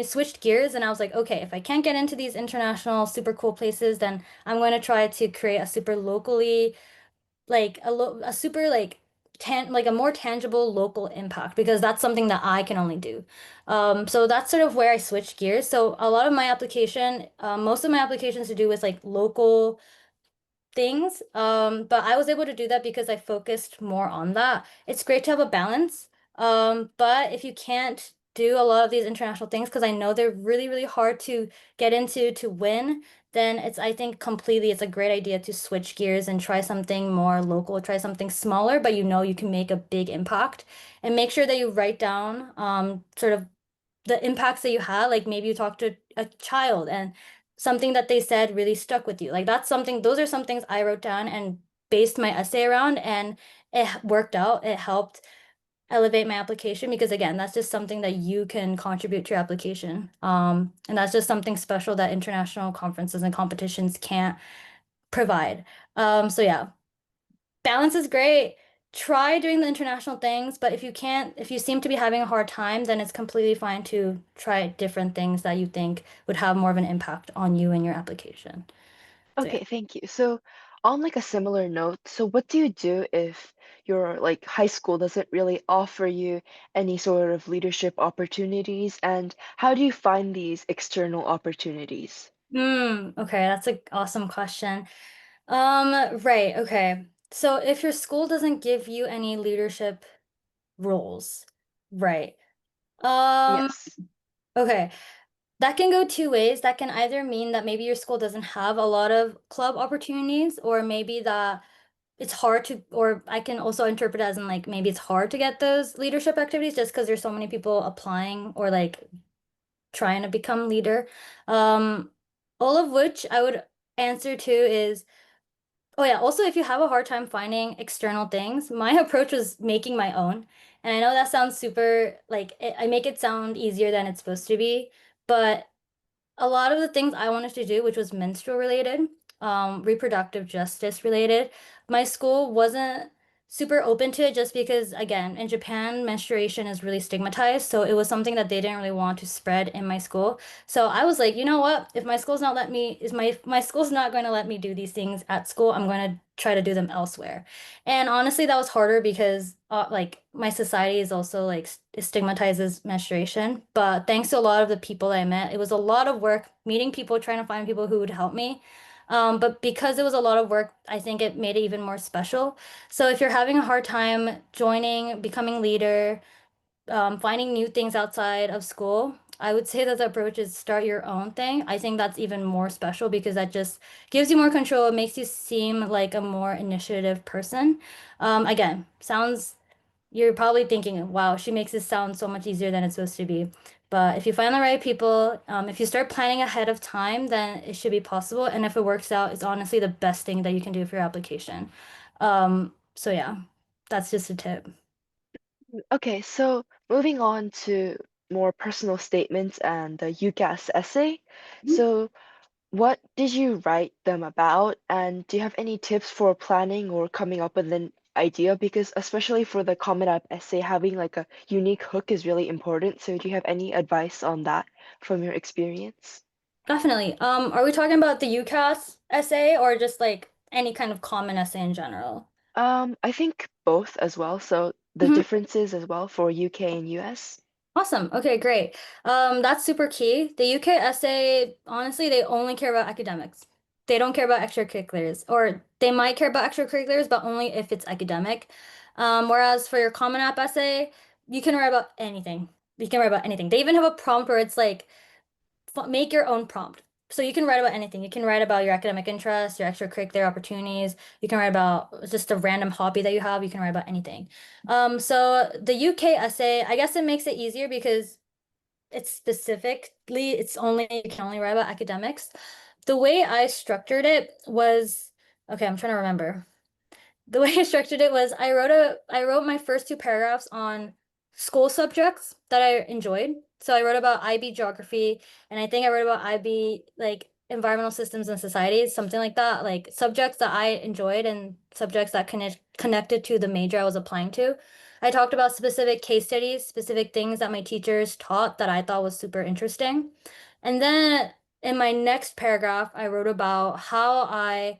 Switched gears, and I was like, okay, if I can't get into these international super cool places, then I'm going to try to create a super locally a super like a more tangible local impact because that's something that I can only do. So that's sort of where I switched gears. So a lot of my most of my applications to do with like local things. But I was able to do that because I focused more on that. It's great to have a balance. But if you can't do a lot of these international things, because I know they're really, really hard to get into to win, then I think completely, it's a great idea to switch gears and try something more local, try something smaller, but you know you can make a big impact. And make sure that you write down sort of the impacts that you had, like maybe you talked to a child and something that they said really stuck with you. Like those are some things I wrote down and based my essay around, and it worked out. It helped elevate my application because again, that's just something that you can contribute to your application. And that's just something special that international conferences and competitions can't provide. So yeah, balance is great. Try doing the international things, but if you seem to be having a hard time, then it's completely fine to try different things that you think would have more of an impact on you and your application. So yeah. Okay, thank you. So, on like a similar note, so what do you do if your like high school doesn't really offer you any sort of leadership opportunities, and how do you find these external opportunities? Okay, that's an awesome question. Right, okay. So if your school doesn't give you any leadership roles, right. Um, Yes. okay. That can go two ways. That can either mean that maybe your school doesn't have a lot of club opportunities, or maybe that it's hard to, or I can also interpret it as in like maybe it's hard to get those leadership activities just because there's so many people applying or like trying to become leader. Um, all of which I would answer to is Oh yeah, also if you have a hard time finding external things, my approach was making my own. And I know that sounds super like I make it sound easier than it's supposed to be, but a lot of the things I wanted to do, which was menstrual related, reproductive justice related, my school wasn't super open to it just because, again, in Japan, menstruation is really stigmatized. So it was something that they didn't really want to spread in my school. So I was like, you know what? If my school's not let me, is my school's not going to let me do these things at school, I'm going to try to do them elsewhere. And honestly, that was harder because like my society is also like it stigmatizes menstruation. But thanks to a lot of the people I met, it was a lot of work meeting people, trying to find people who would help me. But because it was a lot of work, I think it made it even more special. So if you're having a hard time joining, becoming leader, finding new things outside of school, I would say that the approach is start your own thing. I think that's even more special because that just gives you more control. It makes you seem like a more initiative person. Again, sounds, you're probably thinking, wow, she makes this sound so much easier than it's supposed to be. But if you find the right people, if you start planning ahead of time, then it should be possible. And if it works out, it's honestly the best thing that you can do for your application. So yeah, that's just a tip. Okay, so moving on to more personal statements and the UCAS essay. So, what did you write them about? And do you have any tips for planning or coming up with an idea? Because especially for the Common App essay, having like a unique hook is really important. So, do you have any advice on that from your experience? Definitely. Are we talking about the UCAS essay or just like any kind of common essay in general? I think both as well. So, the Mhm. differences as well for UK and US. Awesome. Okay, great. That's super key. The UK essay, honestly, they only care about academics. They don't care about extracurriculars, or they might care about extracurriculars, but only if it's academic. Whereas for your Common App essay, you can write about anything. You can write about anything. They even have a prompt where it's like make your own prompt. So you can write about anything. You can write about your academic interests, your extracurricular opportunities. You can write about just a random hobby that you have. You can write about anything. So the UK essay, I guess it makes it easier because it's specifically, it's only, you can only write about academics. The way I structured it was, okay, I'm trying to remember. The way I structured it was I wrote my first two paragraphs on school subjects that I enjoyed. So I wrote about IB geography, and I think I wrote about IB like environmental systems and societies, something like that, like subjects that I enjoyed and subjects that connected to the major I was applying to. I talked about specific case studies, specific things that my teachers taught that I thought was super interesting. And then in my next paragraph, I wrote about how I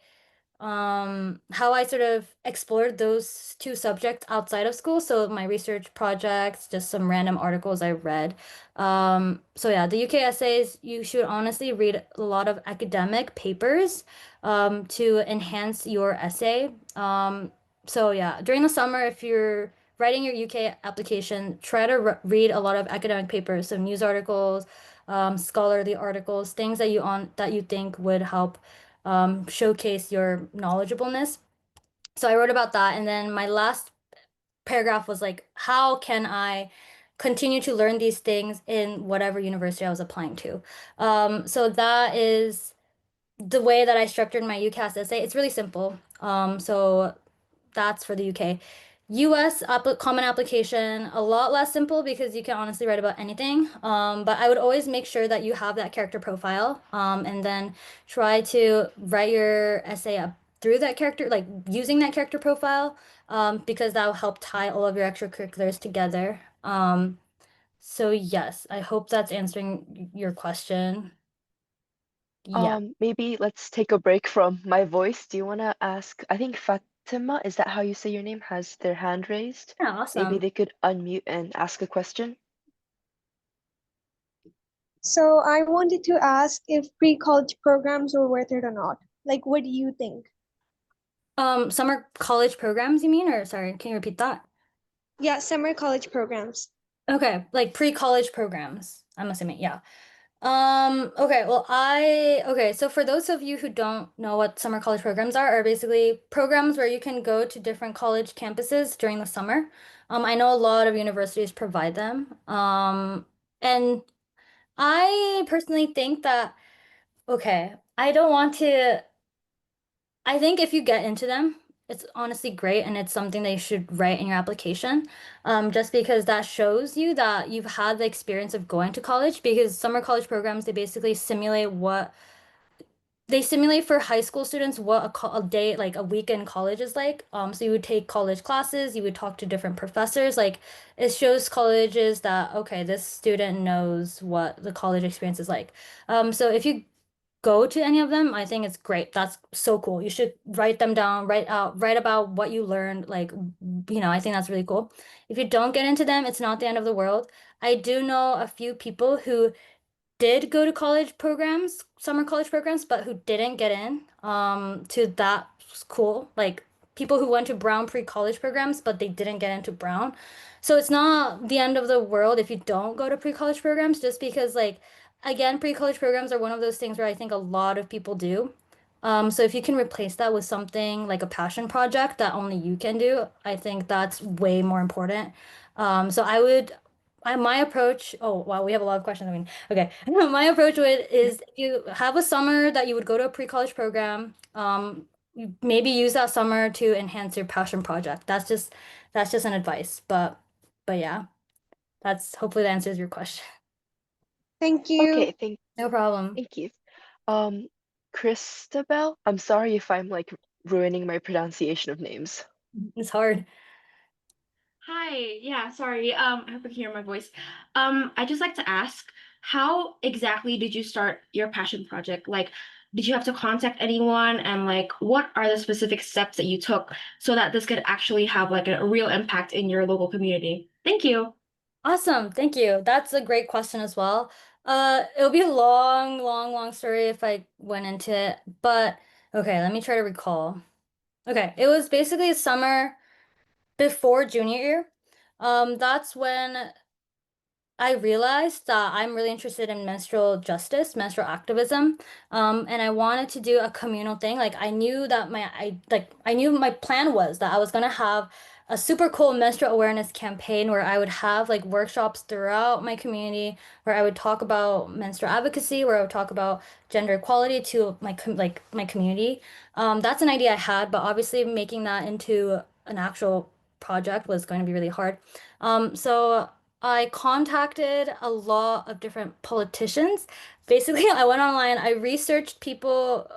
sort of explored those two subjects outside of school. So my research projects, just some random articles I read. So yeah, the UK essays, you should honestly read a lot of academic papers to enhance your essay. So yeah, during the summer, if you're writing your UK application, try to read a lot of academic papers, so news articles, scholarly articles, things that you think would help showcase your knowledgeableness. So I wrote about that. And then my last paragraph was like, how can I continue to learn these things in whatever university I was applying to? So that is the way that I structured my UCAS essay. It's really simple. So that's for the UK. US common application, a lot less simple because you can honestly write about anything. But I would always make sure that you have that character profile, and then try to write your essay up through that character, like using that character profile, because that will help tie all of your extracurriculars together. So yes, I hope that's answering your question. Yeah. Maybe let's take a break from my voice. Do you want to ask? I think Fatima, is that how you say your name, has their hand raised? Yeah, Maybe awesome. they could unmute and ask a question. So I wanted to ask if pre-college programs were worth it or not. Like, what do you think? Summer college programs, you mean? Or sorry, can you repeat that? Yeah, summer college programs. Okay, like pre-college programs, I'm assuming, yeah. Okay, well, okay, so for those of you who don't know what summer college programs are basically programs where you can go to different college campuses during the summer. I know a lot of universities provide them. And I personally think that, okay, I don't want to I think if you get into them, it's honestly great and it's something that you should write in your application. Just because that shows you that you've had the experience of going to college because summer college programs, they basically simulate what they simulate for high school students what a day, like a week in college is like. So you would take college classes, you would talk to different professors. Like it shows colleges that, okay, this student knows what the college experience is like. So if you go to any of them, I think it's great. That's so cool. You should write them down, write about what you learned. Like, I think that's really cool. If you don't get into them, it's not the end of the world. I do know a few people who did go to college programs, summer college programs, but who didn't get in to that school. Like people who went to Brown pre-college programs, but they didn't get into Brown. So it's not the end of the world if you don't go to pre-college programs, just because like again, pre-college programs are one of those things where I think a lot of people do. So if you can replace that with something like a passion project that only you can do, I think that's way more important. So my approach, oh wow, we have a lot of questions. I mean, okay. My approach is if you have a summer that you would go to a pre-college program, you maybe use that summer to enhance your passion project. That's just an advice. But yeah, that's hopefully that answers your question. Thank Okay, you. No problem. thank you. Um, Christabel, I'm sorry if I'm like ruining my pronunciation of names. It's hard. Hi, yeah, sorry. I hope you can hear my voice. I just like to ask, how exactly did you start your passion project? Like, did you have to contact anyone? And like, what are the specific steps that you took so that this could actually have like a real impact in your local community? Thank you. Awesome. Thank you. That's a great question as well. It'll be a long, long, long story if I went into it, but okay, let me try to recall. Okay, it was basically summer before junior year. That's when I realized that I'm really interested in menstrual justice, menstrual activism, and I wanted to do a communal thing. Like I knew my plan was that I was gonna have a super cool menstrual awareness campaign where I would have like workshops throughout my community, where I would talk about menstrual advocacy, where I would talk about gender equality to my community. That's an idea I had, but obviously making that into an actual project was going to be really hard. So I contacted a lot of different politicians. Basically, I went online, I researched people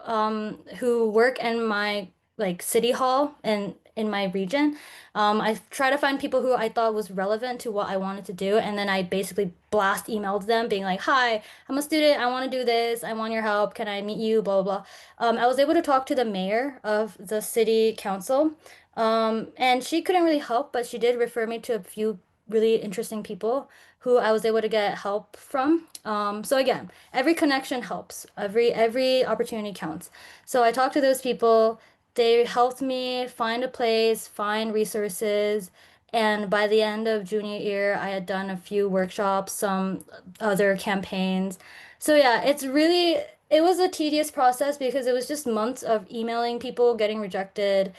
who work in my like city hall and in my region. I tried to find people who I thought was relevant to what I wanted to do, and then I basically blast emailed them being like, "Hi, I'm a student. I want to do this. I want your help. Can I meet you?" Blah blah blah. I was able to talk to the mayor of the city council, and she couldn't really help, but she did refer me to a few really interesting people who I was able to get help from. So again, every connection helps. Every opportunity counts. So I talked to those people. They helped me find a place, find resources, and by the end of junior year, I had done a few workshops, some other campaigns. So yeah, it was a tedious process because it was just months of emailing people, getting rejected,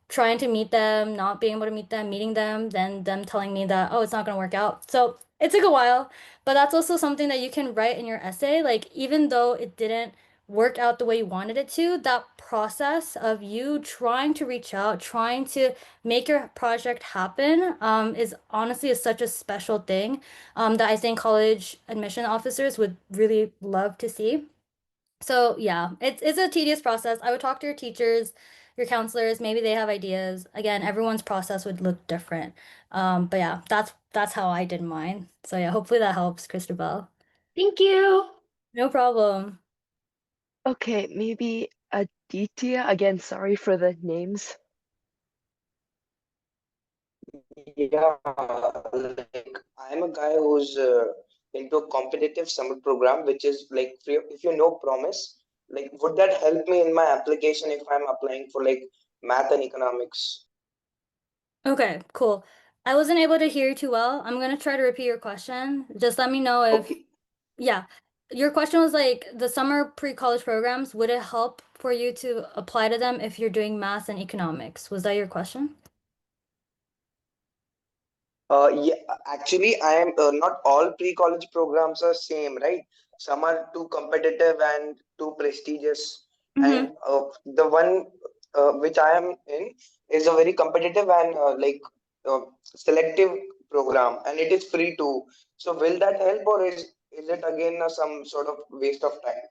trying to meet them, not being able to meet them, meeting them, then them telling me that, oh, it's not going to work out. So it took a while, but that's also something that you can write in your essay. Like, even though it didn't work out the way you wanted it to, that process of you trying to reach out, trying to make your project happen, is honestly such a special thing, that I think college admission officers would really love to see. So yeah, it's a tedious process. I would talk to your teachers, your counselors, maybe they have ideas. Again, everyone's process would look different. But yeah, that's how I did mine. So yeah, hopefully that helps, Christabel. Thank you. No problem. Okay, maybe Aditya. Again, sorry for the names. Yeah, like I'm a guy who's into a competitive summer program, which is like free, if you know Promise, like would that help me in my application if I'm applying for like math and economics? Okay, cool. I wasn't able to hear you too well. I'm gonna try to repeat your question. Just let me know if, Okay, yeah. Your question was like the summer pre-college programs, would it help for you to apply to them if you're doing math and economics? Was that your question? yeah, actually, I am not all pre-college programs are same, right? Some are too competitive and too prestigious, and Mm-hmm. the one which I am in, is a very competitive and selective program, and it is free too. So will that help, or is it again some sort of waste of time?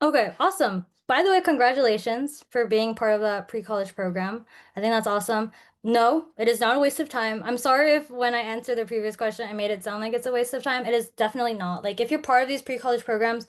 Okay, awesome. By the way, congratulations for being part of that pre-college program. I think that's awesome. No, it is not a waste of time. I'm sorry if when I answered the previous question, I made it sound like it's a waste of time. It is definitely not. Like, if you're part of these pre-college programs,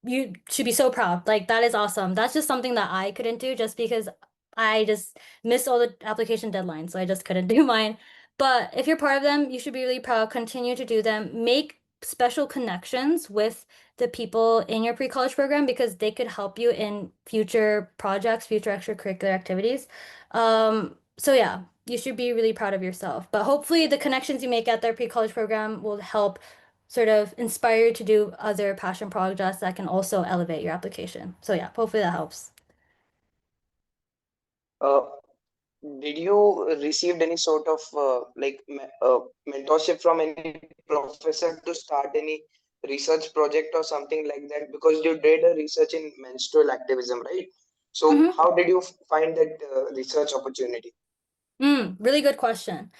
you should be so proud. Like, that is awesome. That's just something that I couldn't do just because I just missed all the application deadlines, so I just couldn't do mine. But if you're part of them, you should be really proud. Continue to do them. Make special connections with the people in your pre-college program because they could help you in future projects, future extracurricular activities. So yeah, you should be really proud of yourself. But hopefully the connections you make at their pre-college program will help sort of inspire you to do other passion projects that can also elevate your application. So yeah, hopefully that helps. Uh, did you received any sort of mentorship from any professor to start any research project or something like that? Because you did a research in menstrual activism, right? So Mm-hmm. how did you find that research opportunity? Really good question.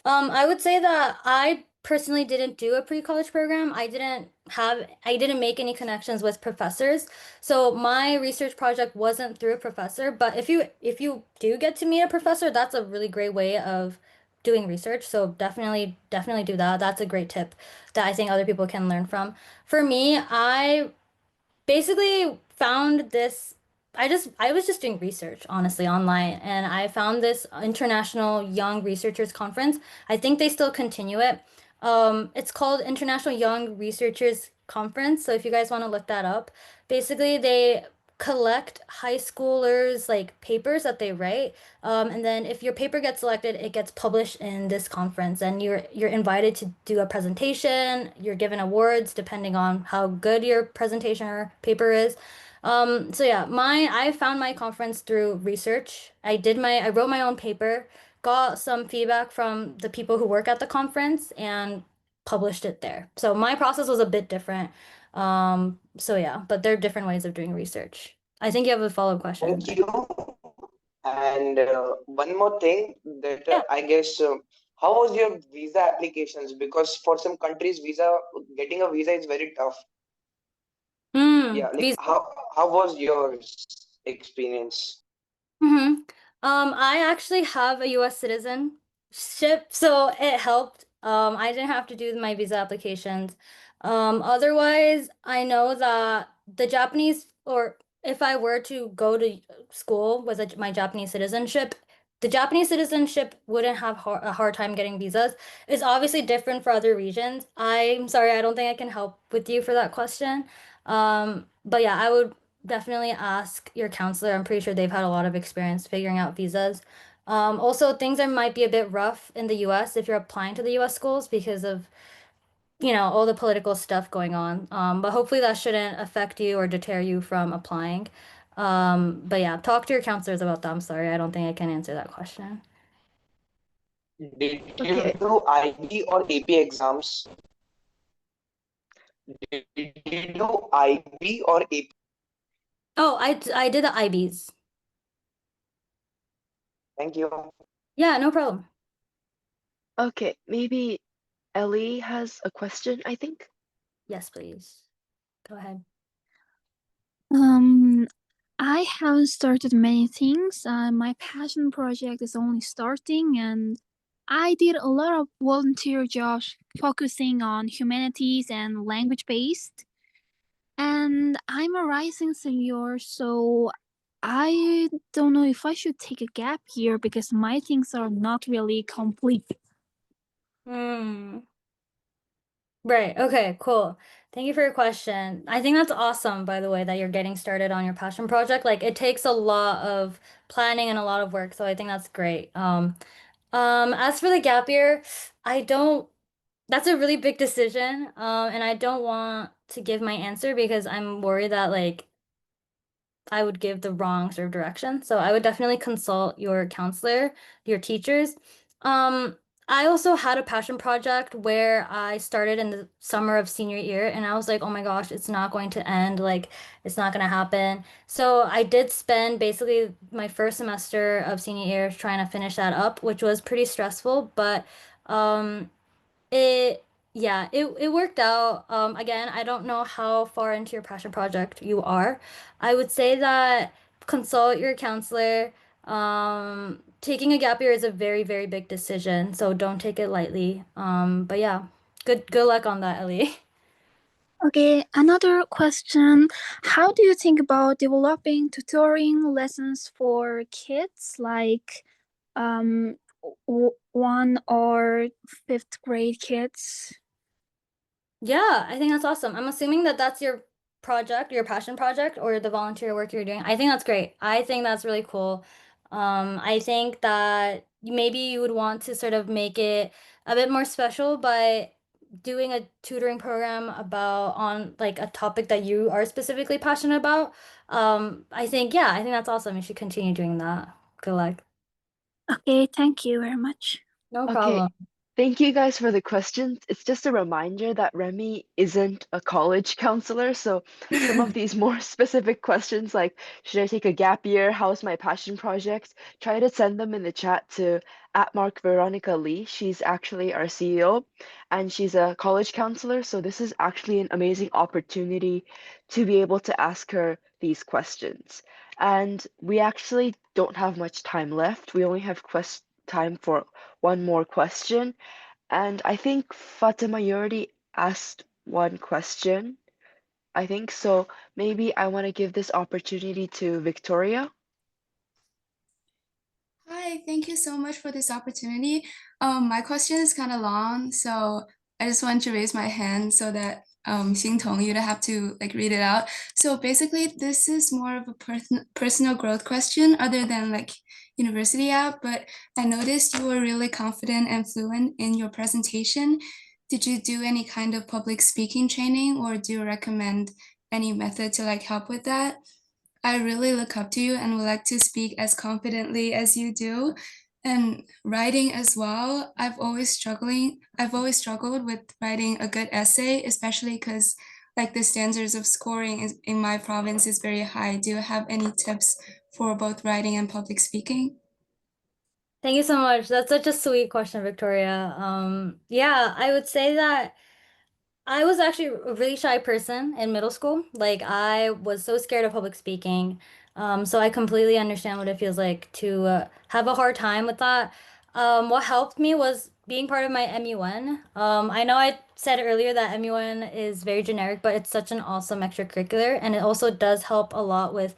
I would say that I personally didn't do a pre-college program. I didn't make any connections with professors. So my research project wasn't through a professor, but if you do get to meet a professor, that's a really great way of doing research. So definitely do that. That's a great tip that I think other people can learn from. For me, I basically found this I was just doing research honestly online and I found this International Young Researchers Conference. I think they still continue it. It's called International Young Researchers Conference. So if you guys want to look that up, basically they collect high schoolers like papers that they write. And then if your paper gets selected, it gets published in this conference and you're invited to do a presentation. You're given awards depending on how good your presentation or paper is. So yeah, I found my conference through research. I wrote my own paper, got some feedback from the people who work at the conference and published it there. So my process was a bit different. So yeah, but there are different ways of doing research. I think you have a follow-up question, Thank right? you. And one more thing that Yeah. I guess, how was your visa applications? Because for some countries, getting a visa is very tough. Yeah, like Visa. how was your experience? Mm-hmm. I actually have a US citizenship, so it helped. I didn't have to do my visa applications. Otherwise, I know that the Japanese, or if I were to go to school with my Japanese citizenship, the Japanese citizenship wouldn't have a hard time getting visas. It's obviously different for other regions. I'm sorry, I don't think I can help with you for that question. But yeah, I would definitely ask your counselor. I'm pretty sure they've had a lot of experience figuring out visas. Also, things are might be a bit rough in the US if you're applying to the US schools because of, all the political stuff going on. But hopefully that shouldn't affect you or deter you from applying. But yeah, talk to your counselors about that. I'm sorry, I don't think I can answer that question. Did you Okay. do IB or AP exams? Did you do IB or AP? Oh, I did the IBs. Thank you. Yeah, no problem. Okay, maybe Ellie has a question, I think. Yes, please. Go ahead. Um, I haven't started many things. My passion project is only starting, and I did a lot of volunteer jobs focusing on humanities and language based. And I'm a rising senior, so I don't know if I should take a gap year because my things are not really complete. Hmm. Right. Okay, cool. Thank you for your question. I think that's awesome, by the way, that you're getting started on your passion project. Like it takes a lot of planning and a lot of work, so I think that's great. As for the gap year, I don't that's a really big decision. And I don't want to give my answer because I'm worried that like I would give the wrong sort of direction. So I would definitely consult your counselor, your teachers. Um, I also had a passion project where I started in the summer of senior year, and I was like, oh my gosh, it's not going to end. Like, it's not going to happen. So I did spend basically my first semester of senior year trying to finish that up, which was pretty stressful, but um, it, yeah, it worked out. Again, I don't know how far into your passion project you are. I would say that consult your counselor. Taking a gap year is a very, very big decision, so don't take it lightly. But yeah, good luck on that, Ellie. Okay, another question. How do you think about developing tutoring lessons for kids like um 1 or 5th grade kids? Yeah, I think that's awesome. I'm assuming that that's your project, your passion project, or the volunteer work you're doing. I think that's great. I think that's really cool. I think that maybe you would want to sort of make it a bit more special by doing a tutoring program about on like a topic that you are specifically passionate about. I think, yeah, I think that's awesome. You should continue doing that. Good luck. Okay, thank you very much. No Okay, problem. thank you guys for the questions. It's just a reminder that Remi isn't a college counselor, so some of these more specific questions, like should I take a gap year? How's my passion project? Try to send them in the chat to @Mark Veronica Lee. She's actually our CEO, and she's a college counselor, so this is actually an amazing opportunity to be able to ask her these questions. And we actually don't have much time left. We only have time for one more question. And I think Fatima, you already asked one question. I think so. Maybe I want to give this opportunity to Victoria. Hi, thank you so much for this opportunity. My question is kind of long, so I just want to raise my hand so that Xingtong, you don't have to like read it out. So basically, this is more of a personal growth question other than like university app, but I noticed you were really confident and fluent in your presentation. Did you do any kind of public speaking training, or do you recommend any method to like help with that? I really look up to you and would like to speak as confidently as you do. And writing as well, I've always struggled with writing a good essay, especially because like the standards of scoring in my province is very high. Do you have any tips for both writing and public speaking? Thank you so much. That's such a sweet question, Victoria. Yeah, I would say that I was actually a really shy person in middle school. Like I was so scared of public speaking. So I completely understand what it feels like to have a hard time with that. What helped me was being part of my MUN. I know I said earlier that MUN is very generic, but it's such an awesome extracurricular, and it also does help a lot with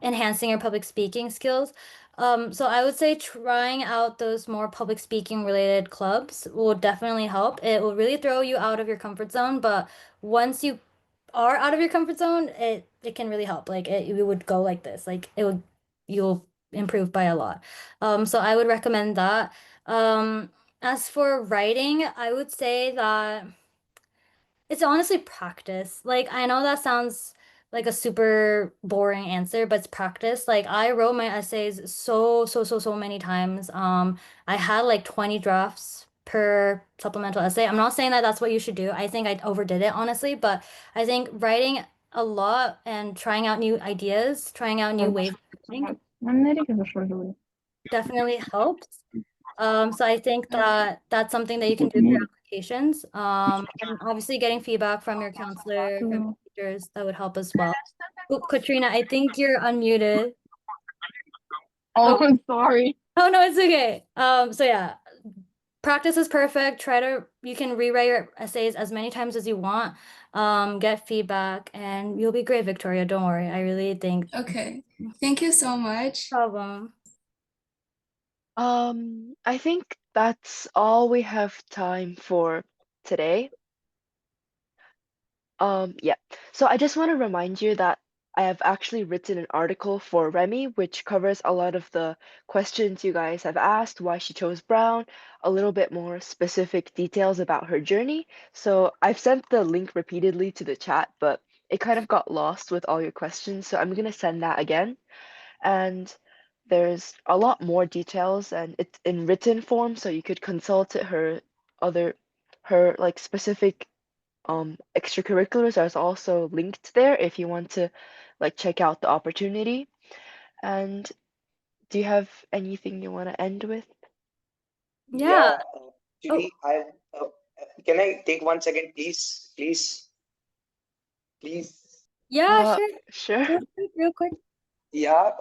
enhancing your public speaking skills. So I would say trying out those more public speaking related clubs will definitely help. It will really throw you out of your comfort zone, but once you are out of your comfort zone, it can really help. Like it would go like this. Like it would you'll improve by a lot. So I would recommend that. Um, as for writing, I would say that it's honestly practice. Like, I know that sounds like a super boring answer, but it's practice. Like, I wrote my essays so many times. I had like 20 drafts per supplemental essay. I'm not saying that that's what you should do. I think I overdid it, honestly, but I think writing a lot and trying out new ideas, trying out new ways of writing definitely helps. So I think that that's something that you can do for your applications. And obviously getting feedback from your counselor, from your teachers, that would help as well. Oh, Katrina, I think you're unmuted. Oh, I'm sorry. Oh no, it's okay. So yeah, practice is perfect. You can rewrite your essays as many times as you want. Get feedback, and you'll be great, Victoria. Don't worry. I really think. Okay, thank you so much. No problem. I think that's all we have time for today. Yeah. So I just want to remind you that I have actually written an article for Remi, which covers a lot of the questions you guys have asked, why she chose Brown, a little bit more specific details about her journey. So I've sent the link repeatedly to the chat, but it kind of got lost with all your questions. So I'm gonna send that again. And there's a lot more details and it's in written form, so you could consult it. Her like specific extracurriculars are also linked there if you want to like check out the opportunity. And do you have anything you want to end with? Yeah. Yeah, actually, uh, can I take 1 second, please? Please, please. Yeah, sure. Sure. Real quick. Yeah,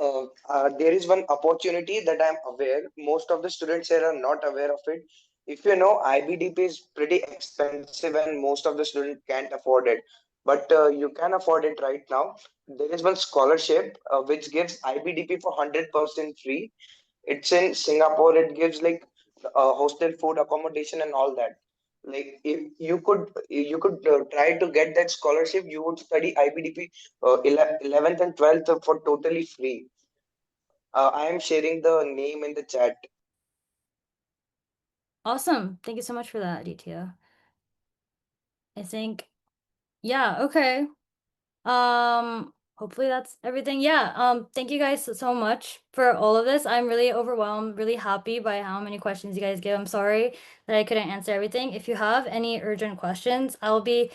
there is one opportunity that I'm aware. Most of the students here are not aware of it. If you know, IBDP is pretty expensive and most of the students can't afford it. But you can afford it right now. There is one scholarship which gives IBDP for 100% free. It's in Singapore. It gives like hostel, food, accommodation, and all that. Like if you could try to get that scholarship, you would study IBDP 11th and 12th for totally free. I am sharing the name in the chat. Awesome. Thank you so much for that, Aditya. I think, yeah, okay. Hopefully that's everything. Yeah, thank you guys so much for all of this. I'm really overwhelmed, really happy by how many questions you guys give. I'm sorry that I couldn't answer everything. If you have any urgent questions, I'd be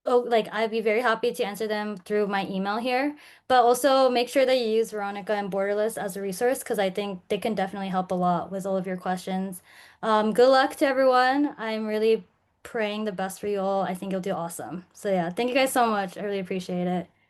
very happy to answer them through my email here. But also make sure that you use Veronica and Borderless as a resource because I think they can definitely help a lot with all of your questions. Good luck to everyone. I'm really praying the best for you all. I think you'll do awesome. So yeah, thank you guys so much. I really appreciate it.